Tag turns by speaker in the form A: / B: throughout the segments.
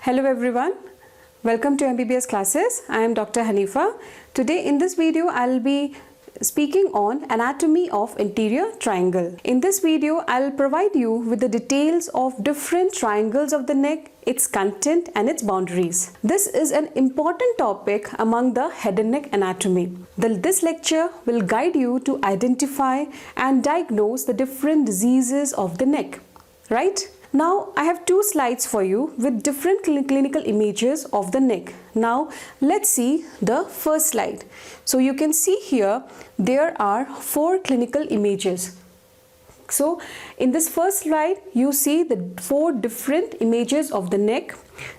A: Hello everyone, welcome to MBBS classes. I am Dr. Hanifa. Today in this video I'll be speaking on anatomy of anterior triangle. In this video I'll provide you with the details of different triangles of the neck, its content and its boundaries. This is an important topic among the head and neck anatomy. This lecture will guide you to identify and diagnose the different diseases of the neck, right? Now I have two slides for you with different clinical images of the neck. Now let's see the first slide. So you can see here there are four clinical images. So in this first slide you see the four different images of the neck.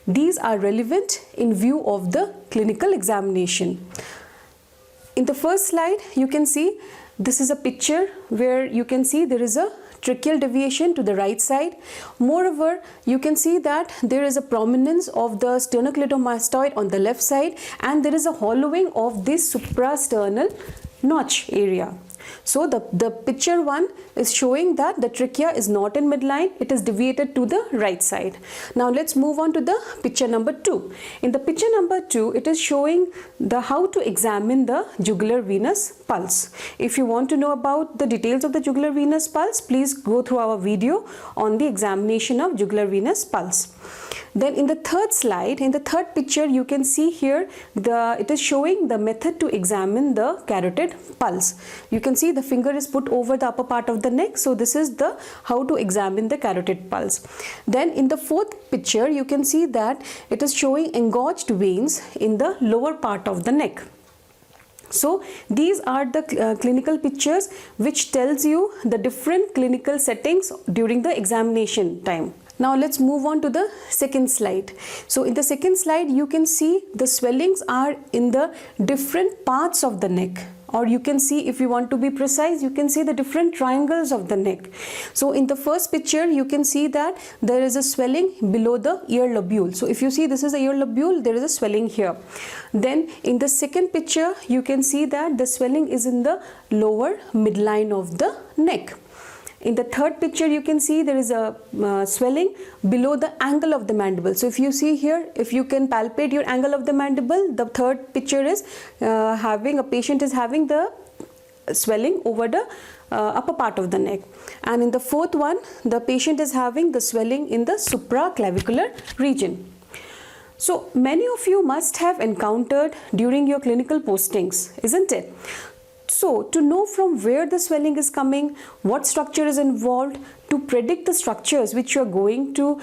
A: These are relevant in view of the clinical examination. In the first slide you can see this is a picture where you can see there is a tracheal deviation to the right side. Moreover, you can see that there is a prominence of the sternocleidomastoid on the left side and there is a hollowing of this suprasternal notch area. So the picture one is showing that the trachea is not in midline, it is deviated to the right side. Now let's move on to the picture number 2. In the picture number 2, it is showing how to examine the jugular venous pulse. If you want to know about the details of the jugular venous pulse, please go through our video on the examination of jugular venous pulse. Then in the third slide, in the third picture, you can see here it is showing the method to examine the carotid pulse. You can see the finger is put over the upper part of the neck. So this is the how to examine the carotid pulse. Then in the fourth picture, you can see that it is showing engorged veins in the lower part of the neck. So these are the clinical pictures which tells you the different clinical settings during the examination time. Now let's move on to the second slide. So in the second slide you can see the swellings are in the different parts of the neck, or you can see, if you want to be precise, you can see the different triangles of the neck. So in the first picture you can see that there is a swelling below the ear lobule. So if you see this is the ear lobule, there is a swelling here. Then in the second picture you can see that the swelling is in the lower midline of the neck. In the third picture you can see there is a swelling below the angle of the mandible. So if you see here, if you can palpate your angle of the mandible, the third picture is a patient is having the swelling over the upper part of the neck. And in the fourth one, the patient is having the swelling in the supraclavicular region. So many of you must have encountered during your clinical postings, isn't it? So, to know from where the swelling is coming, what structure is involved, to predict the structures which you are going to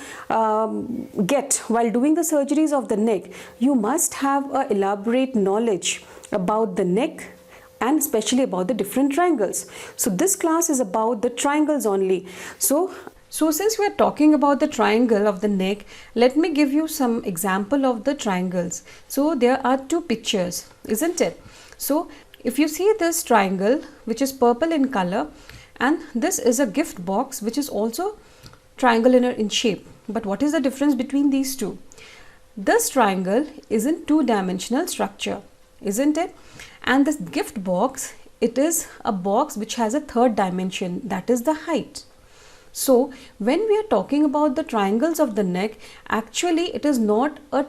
A: get while doing the surgeries of the neck, you must have an elaborate knowledge about the neck and especially about the different triangles. So, this class is about the triangles only. So since we are talking about the triangle of the neck, let me give you some example of the triangles. So, there are two pictures, isn't it? So, if you see this triangle which is purple in color, and this is a gift box which is also triangular in shape. But what is the difference between these two? This triangle is in two-dimensional structure, isn't it? And this gift box, it is a box which has a third dimension, that is the height. So when we are talking about the triangles of the neck, actually it is not a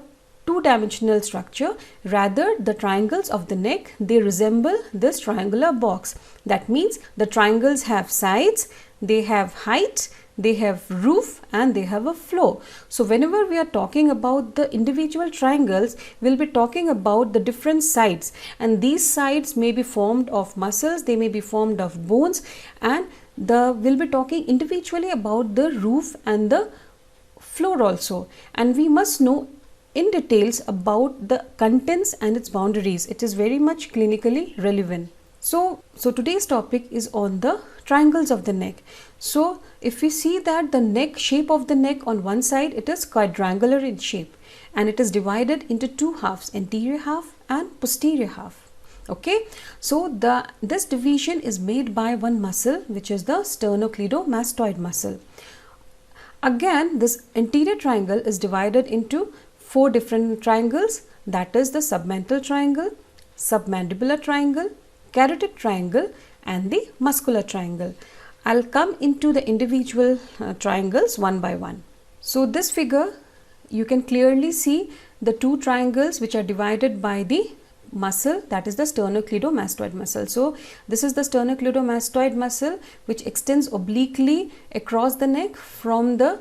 A: two-dimensional structure, rather the triangles of the neck, they resemble this triangular box. That means the triangles have sides, they have height, they have roof and they have a floor. So whenever we are talking about the individual triangles, we'll be talking about the different sides, and these sides may be formed of muscles, they may be formed of bones, and we'll be talking individually about the roof and the floor also. And we must know in details about the contents and its boundaries. It is very much clinically relevant. So today's topic is on the triangles of the neck. So if we see that the neck shape of the neck, on one side it is quadrangular in shape and it is divided into two halves, anterior half and posterior half. Okay, so this division is made by one muscle which is the sternocleidomastoid muscle. Again, this anterior triangle is divided into four different triangles, that is the submental triangle, submandibular triangle, carotid triangle and the muscular triangle. I'll come into the individual triangles one by one. So this figure you can clearly see the two triangles which are divided by the muscle, that is the sternocleidomastoid muscle. So this is the sternocleidomastoid muscle which extends obliquely across the neck from the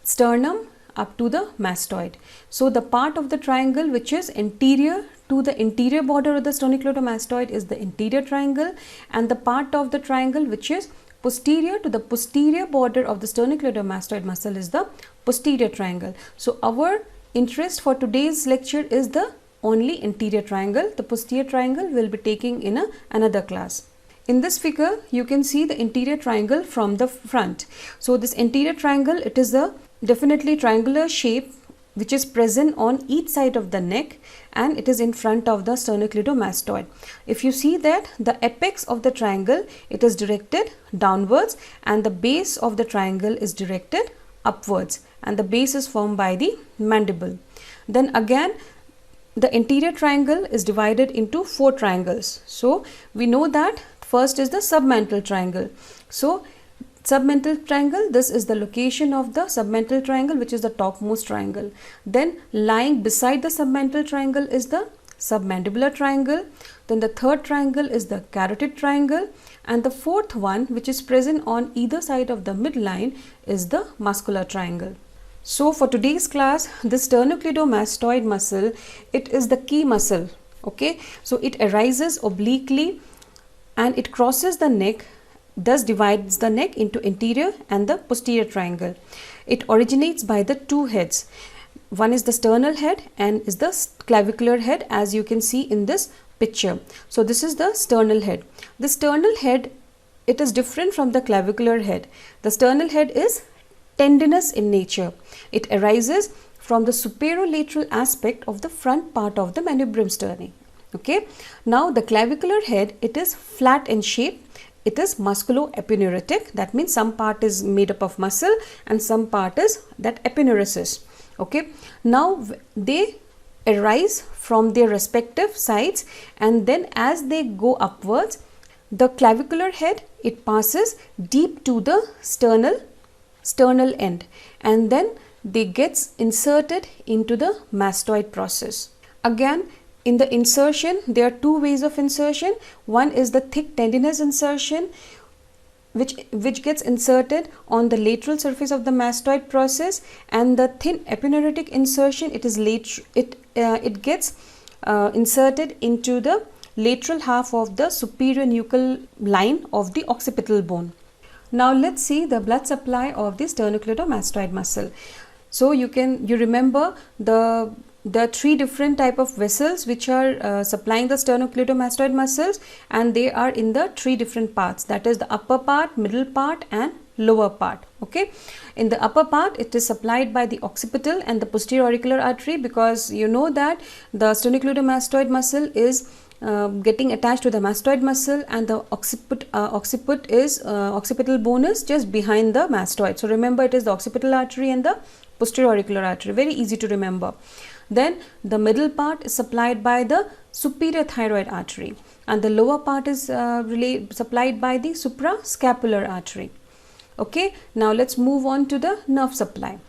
A: sternum up to the mastoid. So the part of the triangle which is anterior to the interior border of the sternocleidomastoid is the anterior triangle, and the part of the triangle which is posterior to the posterior border of the sternocleidomastoid muscle is the posterior triangle. So our interest for today's lecture is the only anterior triangle. The posterior triangle will be taking in another class. In this figure, you can see the anterior triangle from the front. So this anterior triangle, it is a definitely triangular shape which is present on each side of the neck, and it is in front of the sternocleidomastoid. If you see that the apex of the triangle, it is directed downwards, and the base of the triangle is directed upwards, and the base is formed by the mandible. Then again, the anterior triangle is divided into 4 triangles. So we know that first is the submental triangle. So submental triangle, this is the location of the submental triangle, which is the topmost triangle. Then lying beside the submental triangle is the submandibular triangle. Then the third triangle is the carotid triangle, and the fourth one, which is present on either side of the midline, is the muscular triangle. So for today's class, the sternocleidomastoid muscle, it is the key muscle. Okay, so it arises obliquely and it crosses the neck, thus divides the neck into anterior and the posterior triangle. It originates by the 2 heads. One is the sternal head and is the clavicular head, as you can see in this picture. So this is the sternal head. The sternal head, it is different from the clavicular head. The sternal head is tendinous in nature. It arises from the superolateral aspect of the front part of the manubrium sterni. Okay. Now the clavicular head, it is flat in shape. It is musculo-epineuritic. That means some part is made up of muscle and some part is that epineurisis. Okay. Now they arise from their respective sides, and then as they go upwards, the clavicular head, it passes deep to the sternal end, and then they gets inserted into the mastoid process. Again, in the insertion, there are 2 ways of insertion. One is the thick tendinous insertion, which gets inserted on the lateral surface of the mastoid process, and the thin epineuritic insertion, it is it gets inserted into the lateral half of the superior nuchal line of the occipital bone. Now let's see the blood supply of the sternocleidomastoid muscle. So you remember the 3 different type of vessels which are supplying the sternocleidomastoid muscles, and they are in the 3 different parts, that is the upper part, middle part and lower part. Okay, in the upper part, it is supplied by the occipital and the posterior auricular artery, because you know that the sternocleidomastoid muscle is getting attached to the mastoid muscle, and the occipital bone is just behind the mastoid. So remember, it is the occipital artery and the posterior auricular artery, very easy to remember. Then the middle part is supplied by the superior thyroid artery, and the lower part is supplied by the suprascapular artery. Okay, now let's move on to the nerve supply.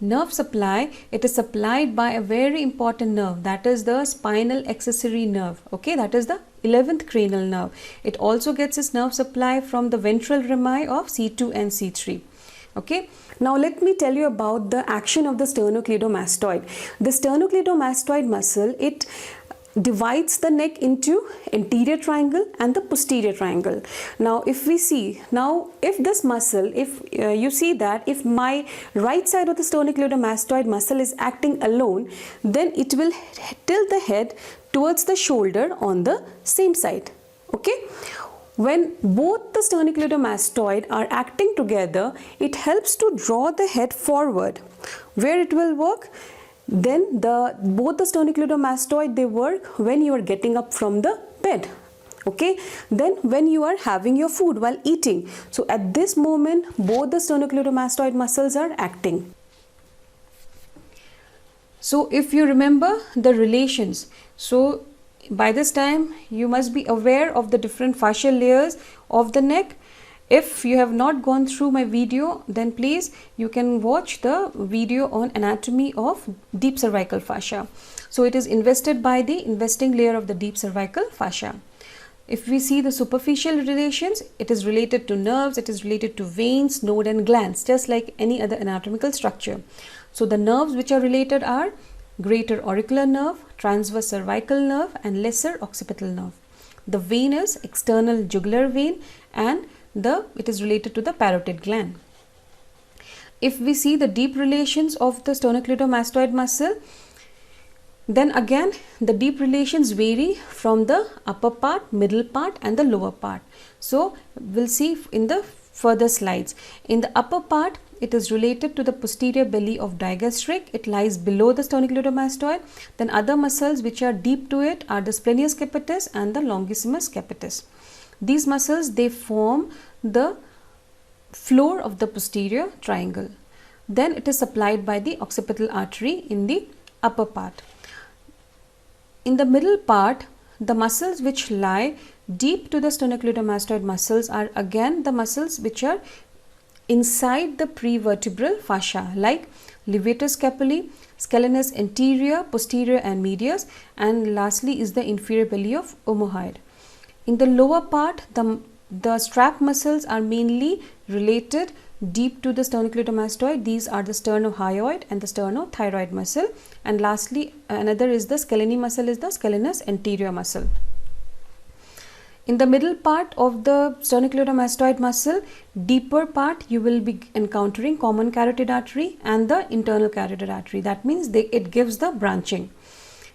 A: Nerve supply, it is supplied by a very important nerve, that is the spinal accessory nerve. Okay, that is the 11th cranial nerve. It also gets its nerve supply from the ventral rami of C2 and C3. Okay, now let me tell you about the action of the sternocleidomastoid. The sternocleidomastoid muscle, it divides the neck into anterior triangle and the posterior triangle. Now if we see, if this muscle, if you see that if my right side of the sternocleidomastoid muscle is acting alone, then it will tilt the head towards the shoulder on the same side. Okay, when both the sternocleidomastoid are acting together, it helps to draw the head forward. Where it will work? Then both the sternocleidomastoid, they work when you are getting up from the bed. Okay, then when you are having your food while eating. So at this moment, both the sternocleidomastoid muscles are acting. So if you remember the relations, so by this time you must be aware of the different fascial layers of the neck, If you have not gone through my video, then please you can watch the video on anatomy of deep cervical fascia. So it is invested by the investing layer of the deep cervical fascia. If we see the superficial relations, it is related to nerves, it is related to veins, node and glands, just like any other anatomical structure. So the nerves which are related are greater auricular nerve, transverse cervical nerve and lesser occipital nerve. The vein is external jugular vein and it is related to the parotid gland. If we see the deep relations of the sternocleidomastoid muscle, then again the deep relations vary from the upper part, middle part and the lower part. So we'll see in the further slides. In the upper part, it is related to the posterior belly of digastric. It lies below the sternocleidomastoid. Then other muscles which are deep to it are the splenius capitis and the longissimus capitis. These muscles, they form the floor of the posterior triangle. Then it is supplied by the occipital artery in the upper part. In the middle part, the muscles which lie deep to the sternocleidomastoid muscles are again the muscles which are inside the prevertebral fascia, like levator scapulae, scalenus anterior, posterior and medius, and lastly is the inferior belly of omohyoid. In the lower part, the strap muscles are mainly related deep to the sternocleidomastoid. These are the sternohyoid and the sternothyroid muscle, and lastly another is the scalene muscle, is the scalenus anterior muscle. In the middle part of the sternocleidomastoid muscle, deeper part, you will be encountering common carotid artery and the internal carotid artery. That means it gives the branching.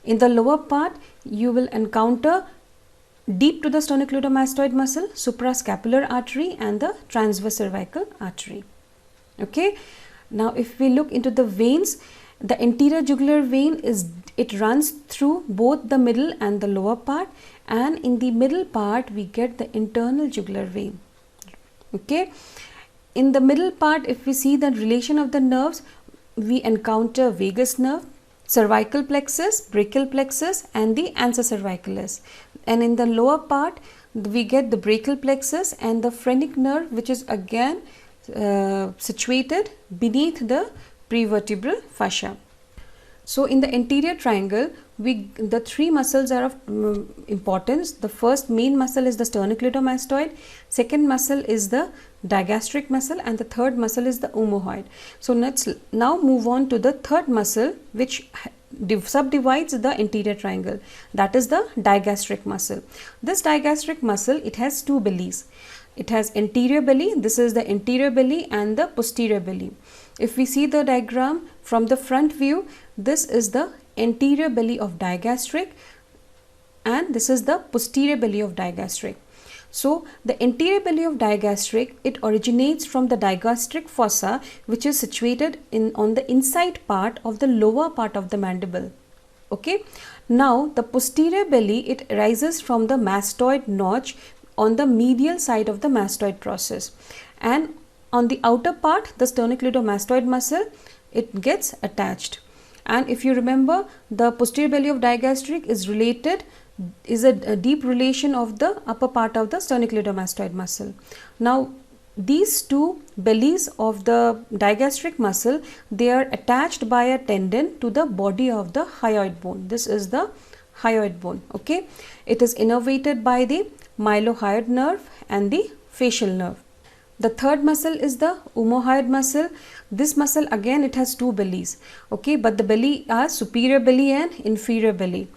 A: In the lower part, you will encounter deep to the sternocleidomastoid muscle, suprascapular artery and the transverse cervical artery. Okay. Now if we look into the veins, the anterior jugular vein it runs through both the middle and the lower part, and in the middle part we get the internal jugular vein. Okay. In the middle part, if we see the relation of the nerves, we encounter vagus nerve, cervical plexus, brachial plexus and the ansa cervicalis. And in the lower part, we get the brachial plexus and the phrenic nerve, which is again situated beneath the prevertebral fascia. So in the anterior triangle, the three muscles are of importance. The first main muscle is the sternocleidomastoid, second muscle is the digastric muscle, and the third muscle is the omohyoid. So let's now move on to the third muscle which subdivides the anterior triangle, that is the digastric muscle. This digastric muscle, it has two bellies. It has anterior belly, this is the anterior belly, and the posterior belly. If we see the diagram from the front view, this is the anterior belly of digastric and this is the posterior belly of digastric. So the anterior belly of digastric, it originates from the digastric fossa, which is situated on the inside part of the lower part of the mandible. Okay. Now the posterior belly, it arises from the mastoid notch on the medial side of the mastoid process, and on the outer part, the sternocleidomastoid muscle, it gets attached. And if you remember, the posterior belly of digastric is a deep relation of the upper part of the sternocleidomastoid muscle. Now these two bellies of the digastric muscle, they are attached by a tendon to the body of the hyoid bone. This is the hyoid bone. Okay, it is innervated by the mylohyoid nerve and the facial nerve. The third muscle is the omohyoid muscle. This muscle, again, it has two bellies. Okay, but the belly are superior belly and inferior belly.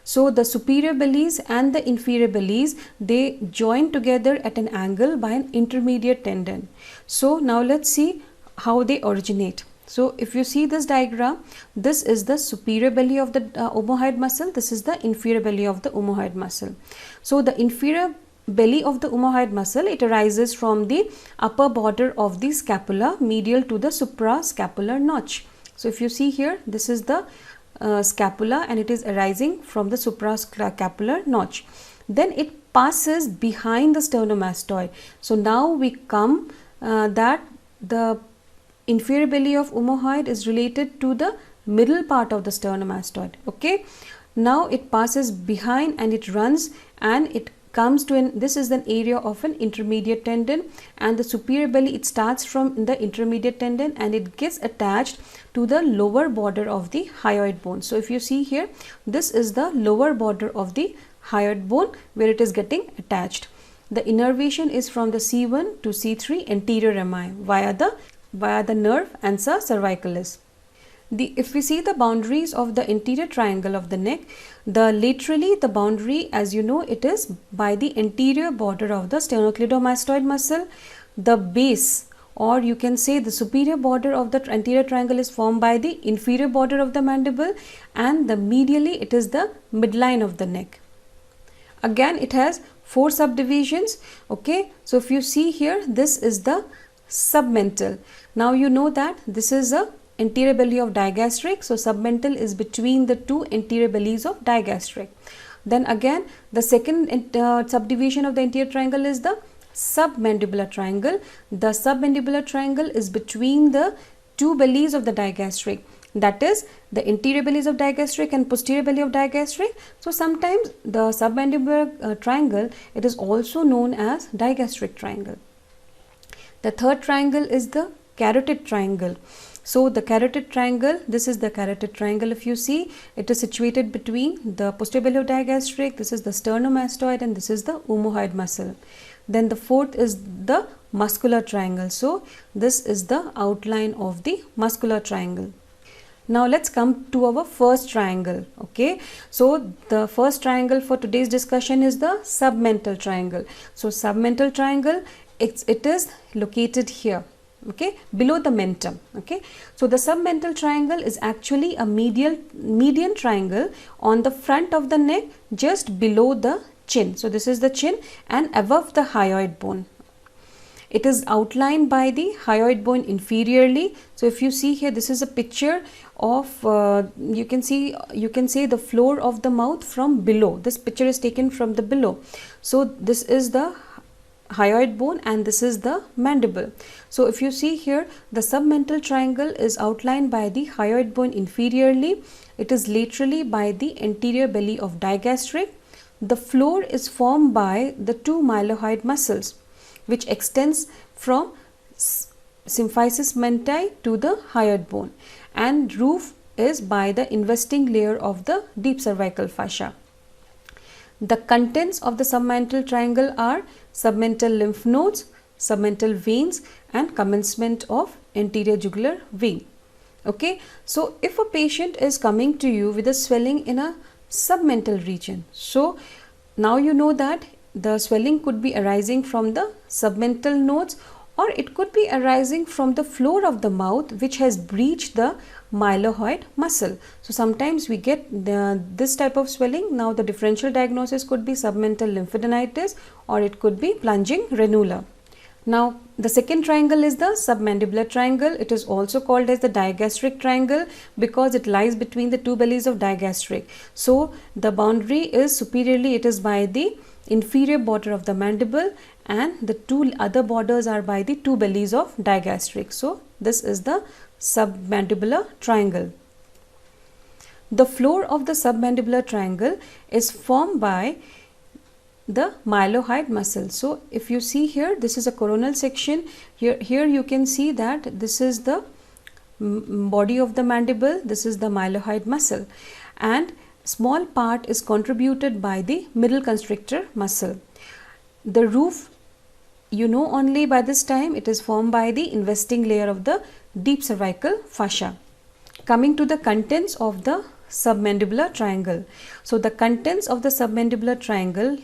A: So the superior bellies and the inferior bellies, they join together at an angle by an intermediate tendon. So now let's see how they originate. So if you see this diagram, this is the superior belly of the omohyoid muscle, this is the inferior belly of the omohyoid muscle. So the inferior belly of the omohyoid muscle, it arises from the upper border of the scapula medial to the suprascapular notch. So if you see here, this is the scapula and it is arising from the suprascapular notch. Then it passes behind the sternomastoid. So now we come that the inferior belly of omohyoid is related to the middle part of the sternomastoid. Okay, now it passes behind and it runs and it comes to this is an area of an intermediate tendon, and the superior belly, it starts from the intermediate tendon and it gets attached to the lower border of the hyoid bone. So if you see here, this is the lower border of the hyoid bone where it is getting attached. The innervation is from the C1 to C3 anterior MI via the nerve ansa cervicalis. If we see the boundaries of the anterior triangle of the neck, laterally the boundary, as you know, it is by the anterior border of the sternocleidomastoid muscle. The base, or you can say the superior border of the anterior triangle, is formed by the inferior border of the mandible, and the medially it is the midline of the neck. Again, it has 4 subdivisions. Okay, so if you see here, this is the submental. Now you know that this is a anterior belly of digastric, so submental is between the 2 anterior bellies of digastric. Then again, the second subdivision of the anterior triangle is the submandibular triangle. The submandibular triangle is between the 2 bellies of the digastric, that is the anterior bellies of digastric and posterior belly of digastric. So sometimes the submandibular triangle, it is also known as digastric triangle. The third triangle is the carotid triangle. So the carotid triangle, this is the carotid triangle. If you see, it is situated between the posterior belly of digastric, this is the sternomastoid, and this is the omohyoid muscle. Then the fourth is the muscular triangle. So this is the outline of the muscular triangle. Now let's come to our first triangle. Okay, so the first triangle for today's discussion is the submental triangle. So submental triangle, it is located here, okay, below the mentum. Okay, so the submental triangle is actually a median triangle on the front of the neck, just below the chin. So this is the chin and above the hyoid bone. It is outlined by the hyoid bone inferiorly. So if you see here, this is a picture of you can see the floor of the mouth from below. This picture is taken from the below. So this is the hyoid bone and this is the mandible. So if you see here, the submental triangle is outlined by the hyoid bone inferiorly. It is laterally by the anterior belly of digastric. The floor is formed by the 2 mylohyoid muscles, which extends from symphysis menti to the hyoid bone, and roof is by the investing layer of the deep cervical fascia. The contents of the submental triangle are submental lymph nodes, submental veins, and commencement of anterior jugular vein. Okay, so if a patient is coming to you with a swelling in a submental region, so now you know that the swelling could be arising from the submental nodes, or it could be arising from the floor of the mouth which has breached the mylohyoid muscle. So sometimes we get this type of swelling. Now the differential diagnosis could be submental lymphadenitis, or it could be plunging ranula. Now the second triangle is the submandibular triangle. It is also called as the digastric triangle because it lies between the 2 bellies of digastric. So the boundary is superiorly, it is by the inferior border of the mandible, and the 2 other borders are by the 2 bellies of digastric. So this is the submandibular triangle. The floor of the submandibular triangle is formed by the mylohyoid muscle. So if you see here, this is a coronal section. Here you can see that this is the body of the mandible, this is the mylohyoid muscle, and small part is contributed by the middle constrictor muscle. The roof, you know only by this time, it is formed by the investing layer of the deep cervical fascia. Coming to the contents of the submandibular triangle. So the contents of the submandibular triangle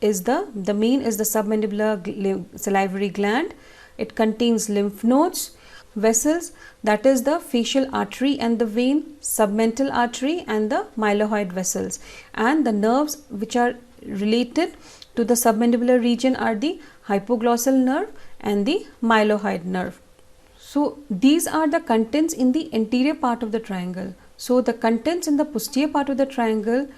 A: is the main is the submandibular salivary gland. It contains lymph nodes, vessels, that is the facial artery and the vein, submental artery and the mylohyoid vessels, and the nerves which are related to the submandibular region are the hypoglossal nerve and the mylohyoid nerve. So these are the contents in the anterior part of the triangle. So the contents in the posterior part of the triangle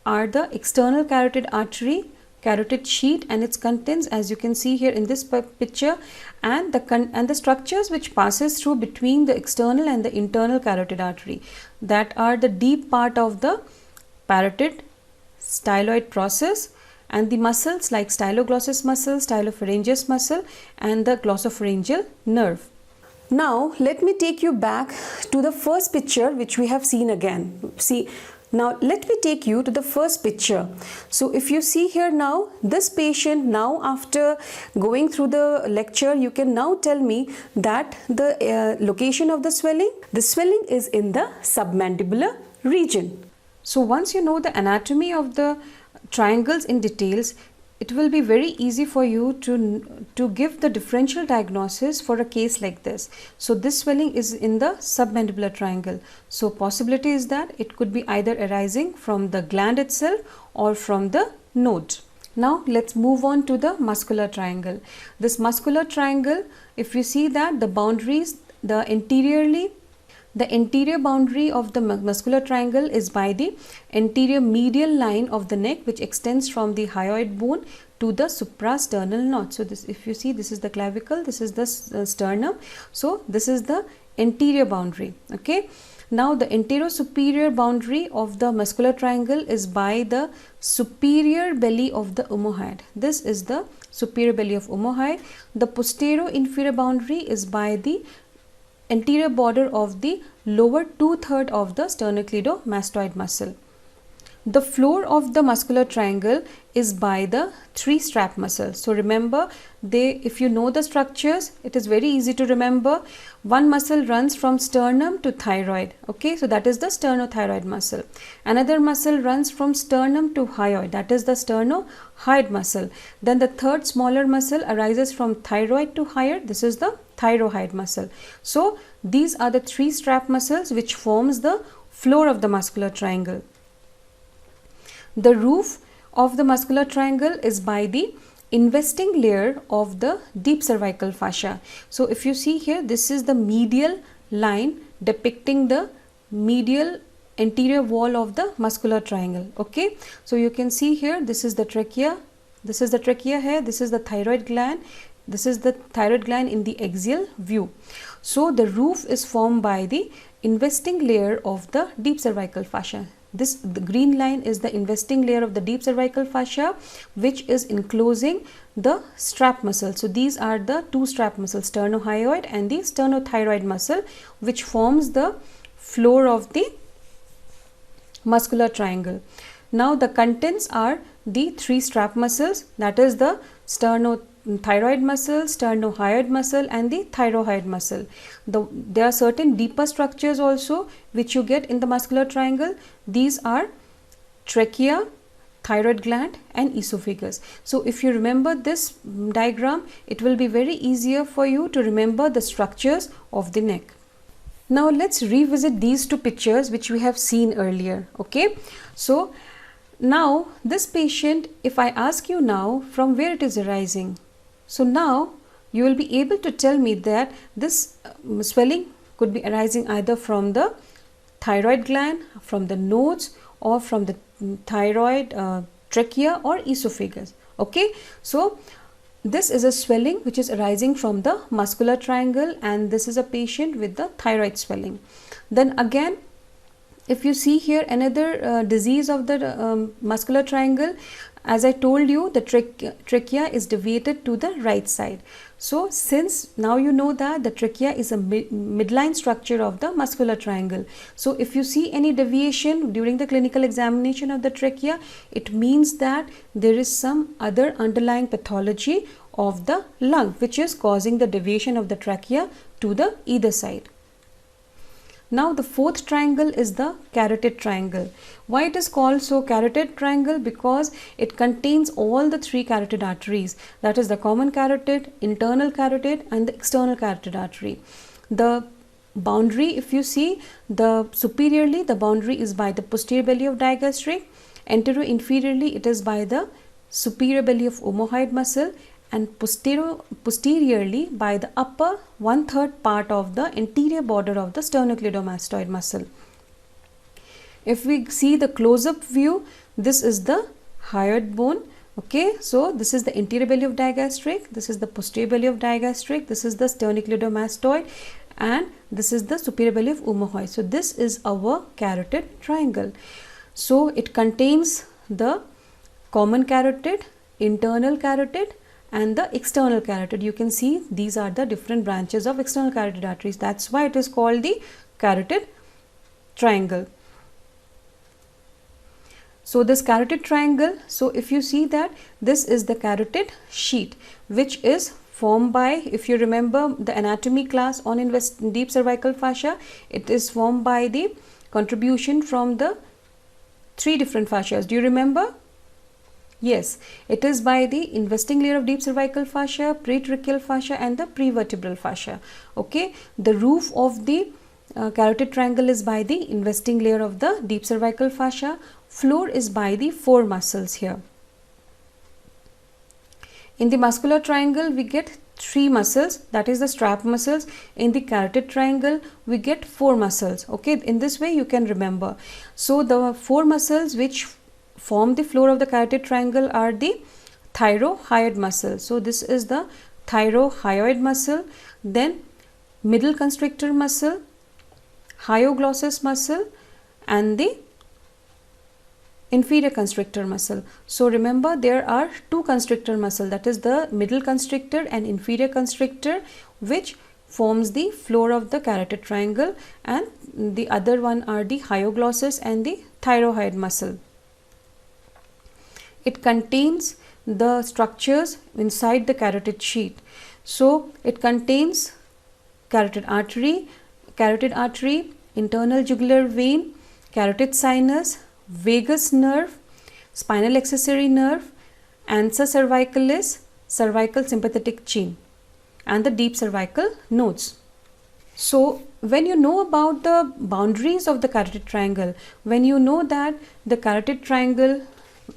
A: are the external carotid artery, carotid sheath and its contents, as you can see here in this picture, and the structures which passes through between the external and the internal carotid artery, that are the deep part of the parotid styloid process and the muscles like styloglossus muscle, stylopharyngeus muscle, and the glossopharyngeal nerve. Now let me take you back to the first picture which we have seen again. See, now let me take you to the first picture. So if you see here now, this patient now, after going through the lecture, you can now tell me that the location of the swelling is in the submandibular region. So once you know the anatomy of the triangles in details, it will be very easy for you to give the differential diagnosis for a case like this. So this swelling is in the submandibular triangle. So possibility is that it could be either arising from the gland itself or from the node. Now let's move on to the muscular triangle. This muscular triangle, if you see that the boundaries, the anterior boundary of the muscular triangle is by the anterior medial line of the neck, which extends from the hyoid bone to the suprasternal knot. So this, if you see, this is the clavicle, this is the sternum. So this is the anterior boundary. Okay. Now the anterior superior boundary of the muscular triangle is by the superior belly of the omohyoid. This is the superior belly of omohyoid. The posterior inferior boundary is by the anterior border of the lower 2/3 of the sternocleidomastoid muscle. The floor of the muscular triangle is by the 3 strap muscles. So remember, if you know the structures, it is very easy to remember. One muscle runs from sternum to thyroid. Okay, so that is the sternothyroid muscle. Another muscle runs from sternum to hyoid. That is the sternohyoid muscle. Then the third smaller muscle arises from thyroid to hyoid. This is the thyroid muscle. So these are the 3 strap muscles which forms the floor of the muscular triangle. The roof of the muscular triangle is by the investing layer of the deep cervical fascia. So if you see here, this is the medial line depicting the medial anterior wall of the muscular triangle. Okay, so you can see here, this is the trachea, this is the trachea here, this is the thyroid gland, this is the thyroid gland in the axial view. So the roof is formed by the investing layer of the deep cervical fascia. The green line is the investing layer of the deep cervical fascia, which is enclosing the strap muscle. So these are the 2 strap muscles, sternohyoid and the sternothyroid muscle, which forms the floor of the muscular triangle. Now the contents are the 3 strap muscles, that is the sternothyroid muscle, sternohyoid muscle, and the thyroid muscle. There are certain deeper structures also which you get in the muscular triangle. These are trachea, thyroid gland, and esophagus. So if you remember this diagram, it will be very easier for you to remember the structures of the neck. Now let's revisit these 2 pictures which we have seen earlier. Okay, so now this patient, if I ask you now from where it is arising, so now you will be able to tell me that this swelling could be arising either from the thyroid gland, from the nodes, or from the thyroid, trachea, or esophagus. Okay, so this is a swelling which is arising from the muscular triangle, and this is a patient with the thyroid swelling. Then again, if you see here another disease of the muscular triangle, as I told you, the trachea is deviated to the right side. So since now you know that the trachea is a midline structure of the muscular triangle. So if you see any deviation during the clinical examination of the trachea, it means that there is some other underlying pathology of the lung which is causing the deviation of the trachea to the either side. Now the 4th triangle is the carotid triangle. Why it is called so carotid triangle? Because it contains all the 3 carotid arteries, that is the common carotid, internal carotid, and the external carotid artery. The boundary, if you see, superiorly the boundary is by the posterior belly of digastric, anterior inferiorly it is by the superior belly of omohyoid muscle, and posteriorly by the upper 1/3 part of the anterior border of the sternocleidomastoid muscle. If we see the close-up view, this is the hyoid bone. Okay, so this is the anterior belly of digastric, this is the posterior belly of digastric, this is the sternocleidomastoid, and this is the superior belly of omohyoid. So this is our carotid triangle. So it contains the common carotid, internal carotid and the external carotid. You can see these are the different branches of external carotid arteries. That's why it is called the carotid triangle. So this carotid triangle, so if you see that this is the carotid sheet, which is formed by, if you remember the anatomy class on deep cervical fascia, it is formed by the contribution from the 3 different fascias. Do you remember? Yes, it is by the investing layer of deep cervical fascia, pretracheal fascia and the prevertebral fascia. Okay, the roof of the carotid triangle is by the investing layer of the deep cervical fascia. Floor is by the 4 muscles here. In the muscular triangle, we get 3 muscles, that is the strap muscles. In the carotid triangle, we get 4 muscles. Okay, in this way you can remember. So the 4 muscles which form the floor of the carotid triangle are the thyrohyoid muscle. So this is the thyrohyoid muscle, then middle constrictor muscle, hyoglossus muscle and the inferior constrictor muscle. So remember, there are 2 constrictor muscle, that is the middle constrictor and inferior constrictor, which forms the floor of the carotid triangle, and the other one are the hyoglossus and the thyrohyoid muscle. It contains the structures inside the carotid sheet. So it contains carotid artery, internal jugular vein, carotid sinus, vagus nerve, spinal accessory nerve, ansa cervicalis, cervical sympathetic chain and the deep cervical nodes. So when you know about the boundaries of the carotid triangle, when you know that the carotid triangle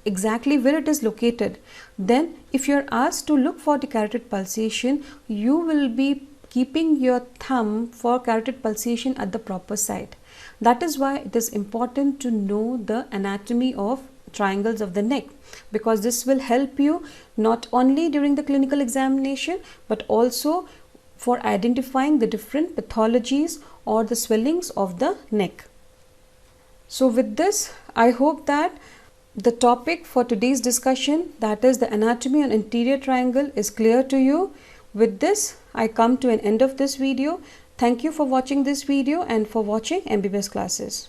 A: exactly where it is located, then if you are asked to look for the carotid pulsation, you will be keeping your thumb for carotid pulsation at the proper site. That is why it is important to know the anatomy of triangles of the neck, because this will help you not only during the clinical examination but also for identifying the different pathologies or the swellings of the neck. So with this, I hope that the topic for today's discussion, that is the anatomy on anterior triangle, is clear to you. With this, I come to an end of this video. Thank you for watching this video and for watching MBBS classes.